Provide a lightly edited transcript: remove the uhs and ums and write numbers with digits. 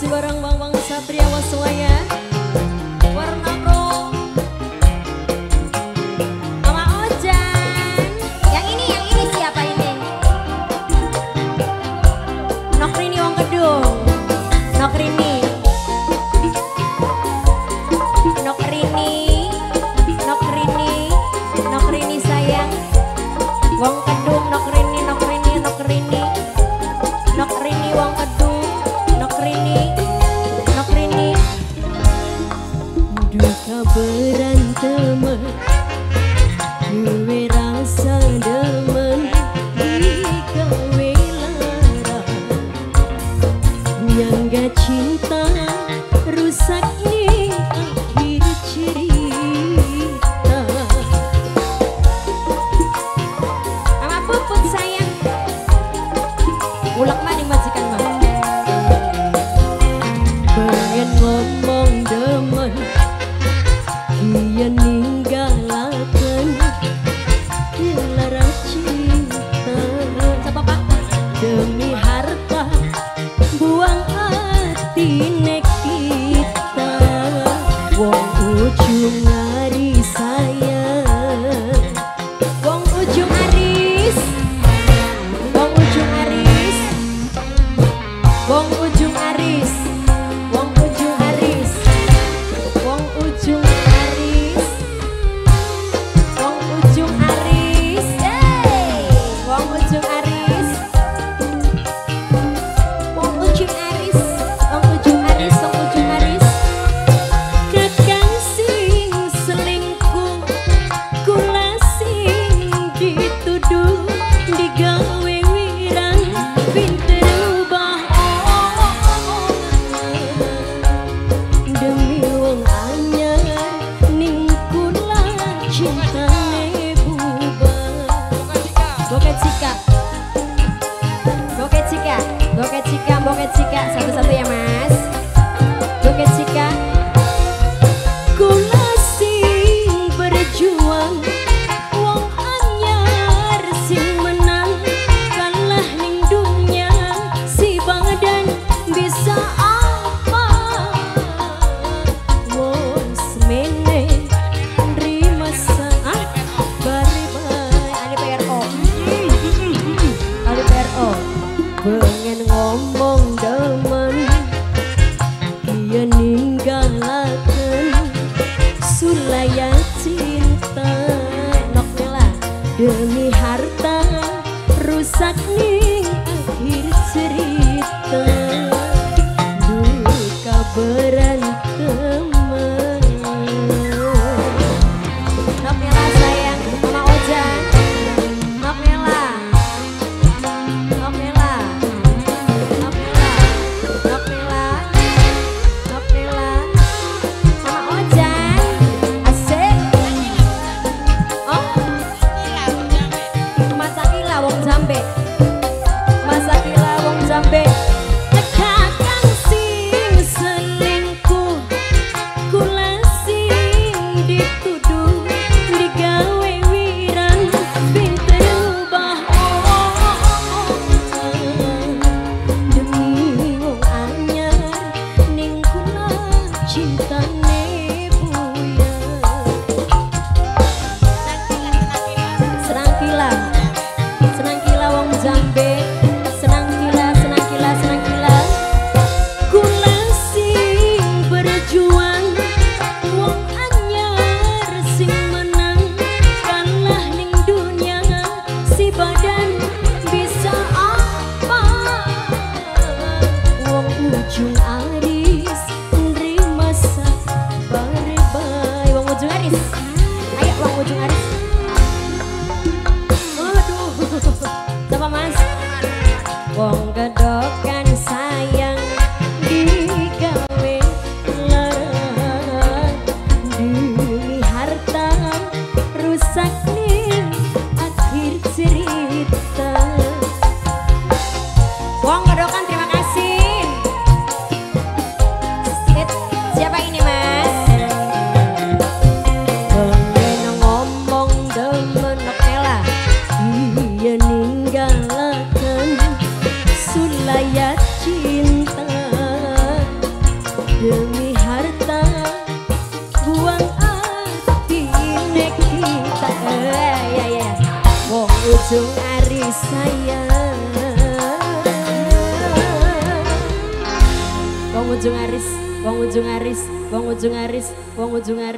kasih bareng Bang Satria Waswaya. Warna bro. Mama Ojan. Yang ini siapa ini? Nokrini Wong Kedung. Nokrini. Nokrini sayang. Wong Kedung, Nokrini Wong Kedung, Nokrini. Duka berantem, duwe rasa demen, gawe lara. Yang gak cinta, rusak nih akhir cerita. Mama Puput sayang. Ulak maning majikan mama. Pengen ngomong demen, dia ninggalaken lara cinta. Siapa pak? Demi harta, buang hati nek kita. Wong ujung hari sayang, wong ujung aris, wong ujung aris, wong ujung aris, wong ujung aris, wong ujung aris, wong ujung aris, wong ujung aris, wong ujung aris, wong ujung aris, wong ujung aris. Kakang sing selingkuh, kula sing dituduh, digawe wirang, pinter ubah demi wong anyar, ning kula cintane bubar. Boket Cika, satu-satu ya mas. Boket Cika. Kula sing berjuang, wong anyar sing menang, kalah ning dunia si badan bisa apa? Wong semene nerima saat bari-bari Ali PRO. Ali PRO. Pengen ngomong demen, dia ninggalaken sulaya cinta. Noknela demi harta, rusak ning akhir cerita. Duka berantem. Noknela sayang, Mama Ojan. Noknela. Mama Ojan, asik. Oh, Masakila wong Jambe, Masakila wong Jambe. Kakang sing selingkuh, kula sing dituduh, digawe wirang, pinter ubah demi wong anyar, ning kula cintane buyar. Senangkila wong Jambe, senangkila. Kula sing berjuang, wong anyar sing menang, kalah ning dunia si badan bisa apa? Wong ujung aris nerima bye-bye. Wong ujung aris, ayo wong ujung aris. Aduh, siapa mas? Wong gedokan sayang, digawe lara, demi harta, rusak nih akhir cerita. Wong gedokan terima kasih. ujung aris sayang. Wong ujung aris, wong ujung aris, wong ujung aris, wong ujung aris.